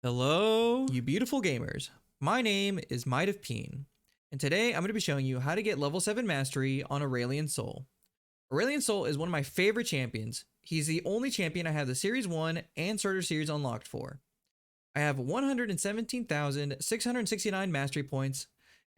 Hello, you beautiful gamers. My name is Mightofpeen, and today I'm going to be showing you how to get level 7 mastery on Aurelion Sol. Aurelion Sol is one of my favorite champions. He's the only champion I have the Series 1 and Starter Series unlocked for. I have 117,669 mastery points,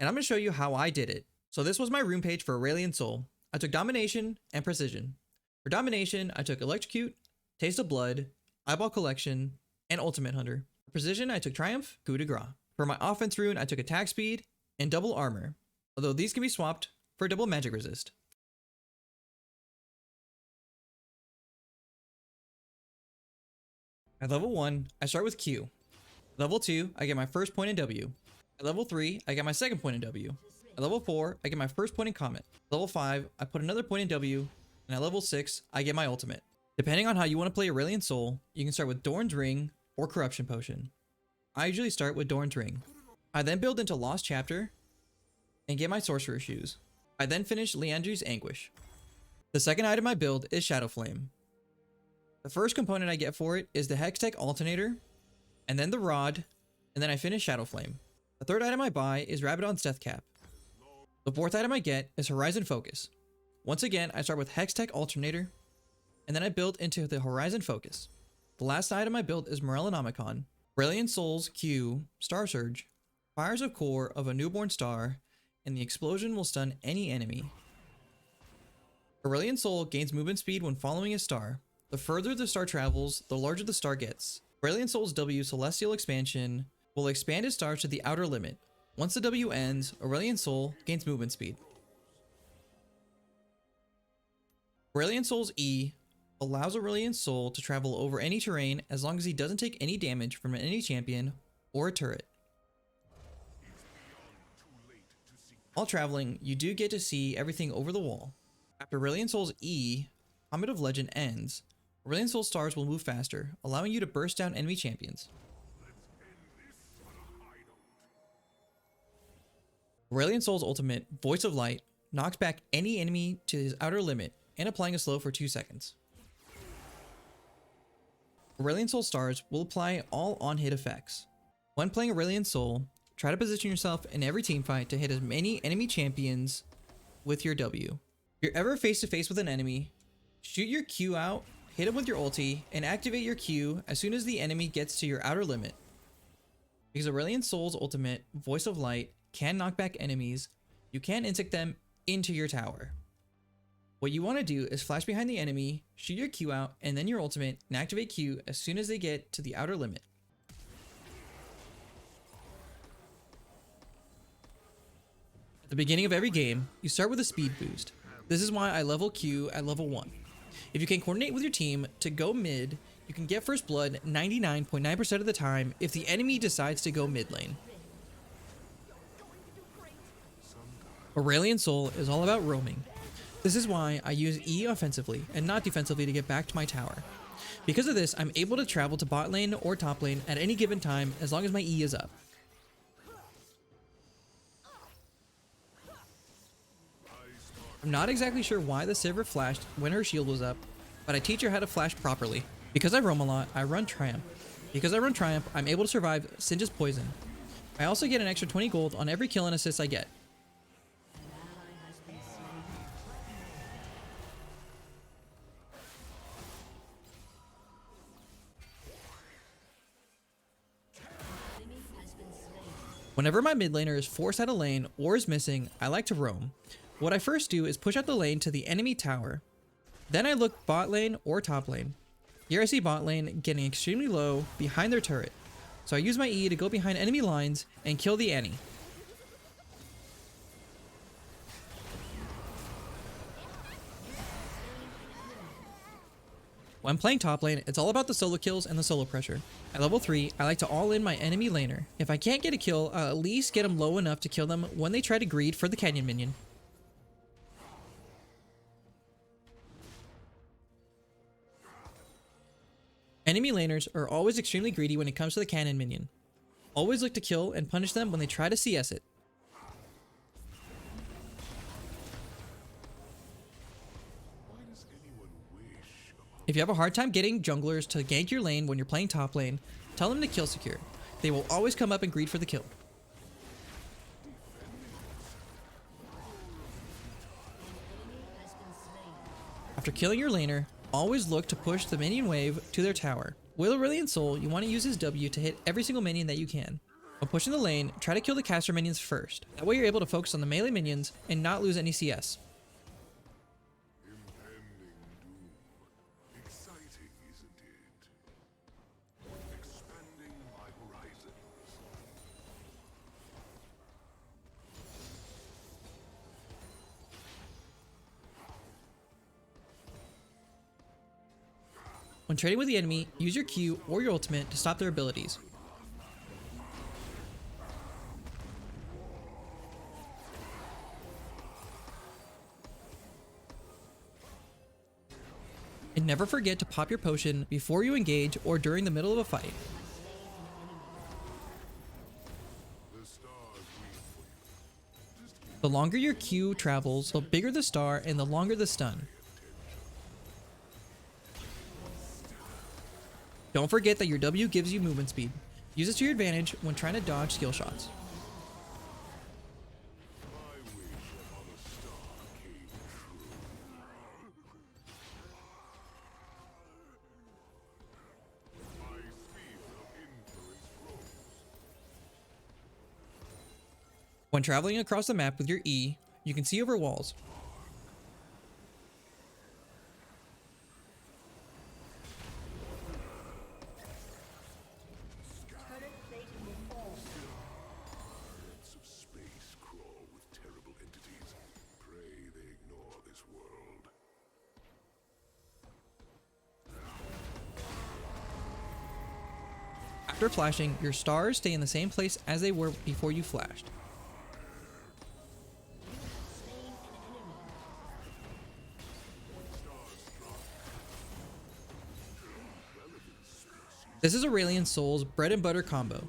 and I'm going to show you how I did it. So this was my rune page for Aurelion Sol. I took domination and precision. For domination, I took electrocute, taste of blood, eyeball collection, and ultimate hunter. For precision, I took triumph, coup de grace. For my offense rune, I took attack speed and double armor, although these can be swapped for double magic resist. At level 1, I start with Q. Level 2, I get my first point in W. At level 3, I get my second point in W. At level 4, I get my first point in Comet. Level 5, I put another point in W. And at level 6, I get my ultimate. Depending on how you want to play Aurelion Sol, you can start with Doran's Ring or Corruption Potion. I usually start with Doran's Ring. I then build into Lost Chapter and get my Sorcerer Shoes. I then finish Liandry's Anguish. The second item I build is Shadow Flame. The first component I get for it is the Hextech Alternator, and then the Rod, and then I finish Shadow Flame. The third item I buy is Rabadon's Death Cap. The fourth item I get is Horizon Focus. Once again, I start with Hextech Alternator, and then I build into the Horizon Focus. The last item I built is Morellonomicon. Aurelion Sol's Q, Star Surge, fires a core of a newborn star, and the explosion will stun any enemy. Aurelion Sol gains movement speed when following a star. The further the star travels, the larger the star gets. Aurelion Sol's W, Celestial Expansion, will expand his stars to the outer limit. Once the W ends, Aurelion Sol gains movement speed. Aurelion Sol's E allows Aurelion Sol to travel over any terrain as long as he doesn't take any damage from any champion or a turret. While traveling, you do get to see everything over the wall. After Aurelion Sol's E, Comet of Legend ends, Aurelion Sol's stars will move faster, allowing you to burst down enemy champions. Aurelion Sol's ultimate, Voice of Light, knocks back any enemy to his outer limit and applying a slow for 2 seconds. Aurelion Sol stars will apply all on-hit effects. When playing Aurelion Sol, try to position yourself in every teamfight to hit as many enemy champions with your W. If you're ever face to face with an enemy, shoot your Q out, hit him with your ulti, and activate your Q as soon as the enemy gets to your outer limit. Because Aurelion Sol's ultimate, Voice of Light, can knock back enemies, you can insect them into your tower. What you want to do is flash behind the enemy, shoot your Q out, and then your ultimate, and activate Q as soon as they get to the outer limit. At the beginning of every game, you start with a speed boost. This is why I level Q at level 1. If you can coordinate with your team to go mid, you can get first blood 99.9% of the time if the enemy decides to go mid lane. Aurelion Sol is all about roaming. This is why I use E offensively and not defensively to get back to my tower. Because of this, I'm able to travel to bot lane or top lane at any given time as long as my E is up. I'm not exactly sure why the Sivir flashed when her shield was up, but I teach her how to flash properly. Because I roam a lot, I run Triumph. Because I run Triumph, I'm able to survive Singe's poison. I also get an extra 20 gold on every kill and assist I get. Whenever my mid laner is forced out of lane or is missing, I like to roam. What I first do is push out the lane to the enemy tower. Then I look bot lane or top lane. Here I see bot lane getting extremely low behind their turret. So I use my E to go behind enemy lines and kill the Annie. When playing top lane, it's all about the solo kills and the solo pressure. At level 3, I like to all in my enemy laner. If I can't get a kill, I'll at least get them low enough to kill them when they try to greed for the canyon minion. Enemy laners are always extremely greedy when it comes to the cannon minion. Always look to kill and punish them when they try to CS it. If you have a hard time getting junglers to gank your lane when you're playing top lane, tell them to kill secure. They will always come up and greed for the kill. After killing your laner, always look to push the minion wave to their tower. With Aurelion Sol, you want to use his W to hit every single minion that you can. When pushing the lane, try to kill the caster minions first. That way you're able to focus on the melee minions and not lose any CS. Exciting, isn't it? Expanding my horizons. When trading with the enemy, use your Q or your ultimate to stop their abilities. And never forget to pop your potion before you engage or during the middle of a fight. The longer your Q travels, the bigger the star and the longer the stun. Don't forget that your W gives you movement speed. Use it to your advantage when trying to dodge skill shots. When traveling across the map with your E, you can see over walls. After flashing, your stars stay in the same place as they were before you flashed. This is Aurelion Sol's bread and butter combo.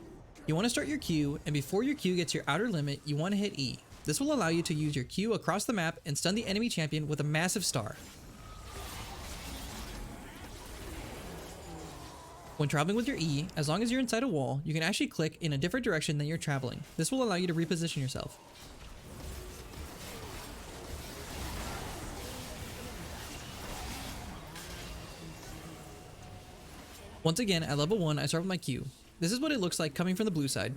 You want to start your Q, and before your Q gets your outer limit, you want to hit E. This will allow you to use your Q across the map and stun the enemy champion with a massive star. When traveling with your E, as long as you're inside a wall, you can actually click in a different direction than you're traveling. This will allow you to reposition yourself. Once again, at level 1, I start with my Q. This is what it looks like coming from the blue side.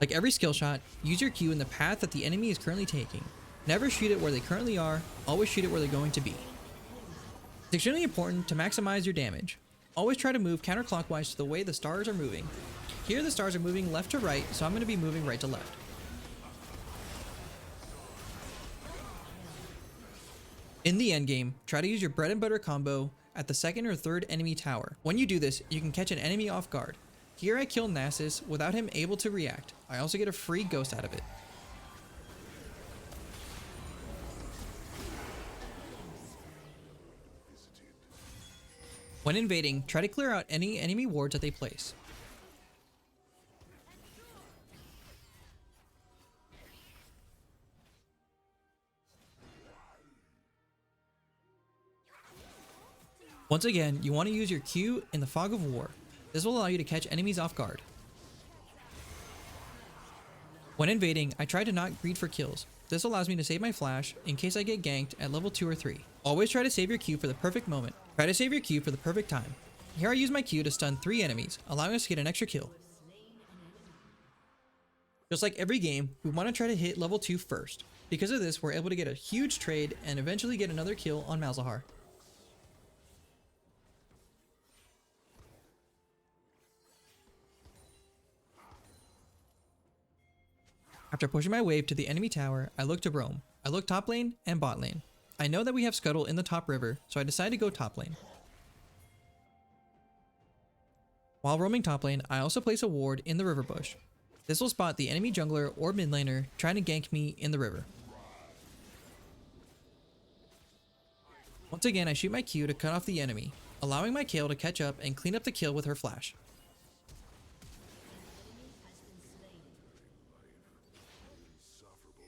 Like every skill shot, use your Q in the path that the enemy is currently taking. Never shoot it where they currently are, always shoot it where they're going to be. It's extremely important to maximize your damage. Always try to move counterclockwise to the way the stars are moving. Here the stars are moving left to right, so I'm going to be moving right to left. In the endgame, try to use your bread and butter combo at the second or third enemy tower. When you do this, you can catch an enemy off guard. Here I kill Nasus without him able to react. I also get a free ghost out of it. When invading, try to clear out any enemy wards that they place. Once again, you want to use your Q in the fog of war. This will allow you to catch enemies off guard. When invading, I try to not greed for kills. This allows me to save my flash in case I get ganked at level 2 or 3. Always try to save your Q for the perfect moment. Try to save your Q for the perfect time. Here I use my Q to stun 3 enemies, allowing us to get an extra kill. Just like every game, we want to try to hit level 2 first. Because of this, we're able to get a huge trade and eventually get another kill on Malzahar. After pushing my wave to the enemy tower, I look to roam. I look top lane and bot lane. I know that we have Scuttle in the top river, so I decide to go top lane. While roaming top lane, I also place a ward in the river bush. This will spot the enemy jungler or mid laner trying to gank me in the river. Once again, I shoot my Q to cut off the enemy, allowing my Kayle to catch up and clean up the kill with her flash.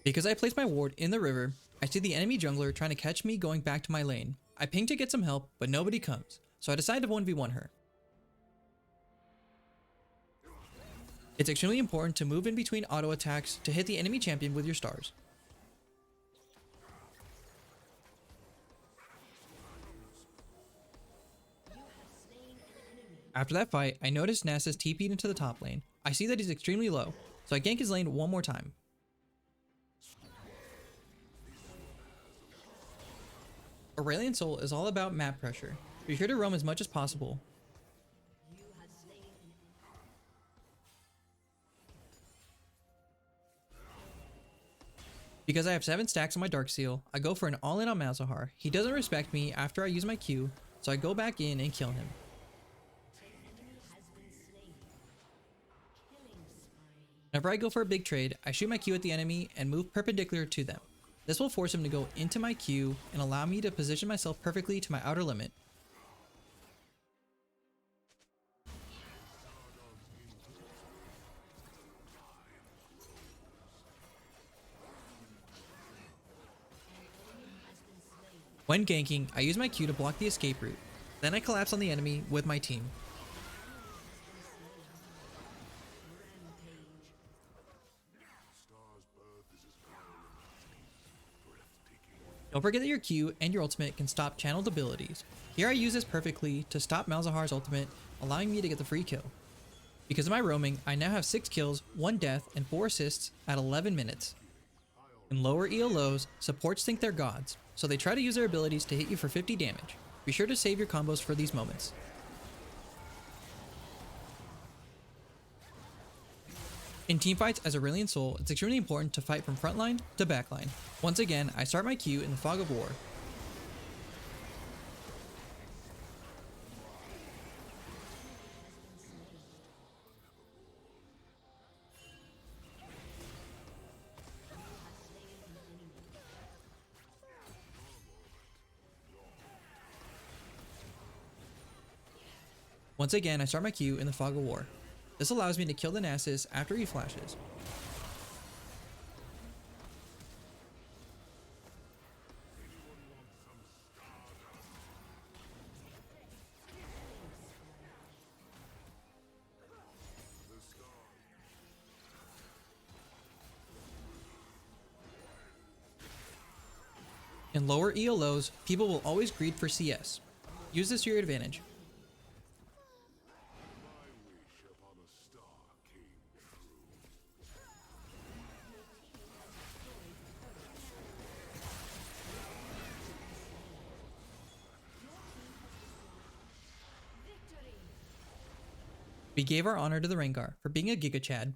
Because I placed my ward in the river, I see the enemy jungler trying to catch me going back to my lane. I ping to get some help, but nobody comes, so I decide to 1v1 her. It's extremely important to move in between auto attacks to hit the enemy champion with your stars. After that fight, I notice Nasus TP'd into the top lane. I see that he's extremely low, so I gank his lane one more time. Aurelion Sol is all about map pressure. Be sure to roam as much as possible. Because I have 7 stacks on my Dark Seal, I go for an all-in on Malzahar. He doesn't respect me after I use my Q, so I go back in and kill him. Whenever I go for a big trade, I shoot my Q at the enemy and move perpendicular to them. This will force him to go into my Q and allow me to position myself perfectly to my outer limit. When ganking, I use my Q to block the escape route. Then I collapse on the enemy with my team. Don't forget that your Q and your ultimate can stop channeled abilities. Here I use this perfectly to stop Malzahar's ultimate, allowing me to get the free kill. Because of my roaming, I now have 6 kills, 1 death, and 4 assists at 11 minutes. In lower ELOs, supports think they're gods, so they try to use their abilities to hit you for 50 damage. Be sure to save your combos for these moments. In teamfights as Aurelion Sol, it's extremely important to fight from frontline to backline. Once again, I start my Q in the fog of war. Once again, I start my Q in the fog of war. This allows me to kill the Nasus after he flashes. In lower ELOs, people will always greed for CS. Use this to your advantage. We gave our honor to the Rengar for being a Giga Chad.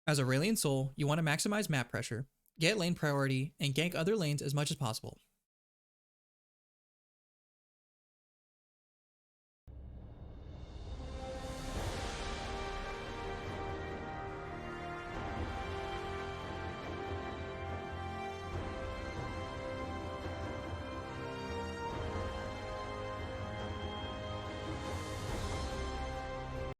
As Aurelion Sol, you want to maximize map pressure, get lane priority, and gank other lanes as much as possible.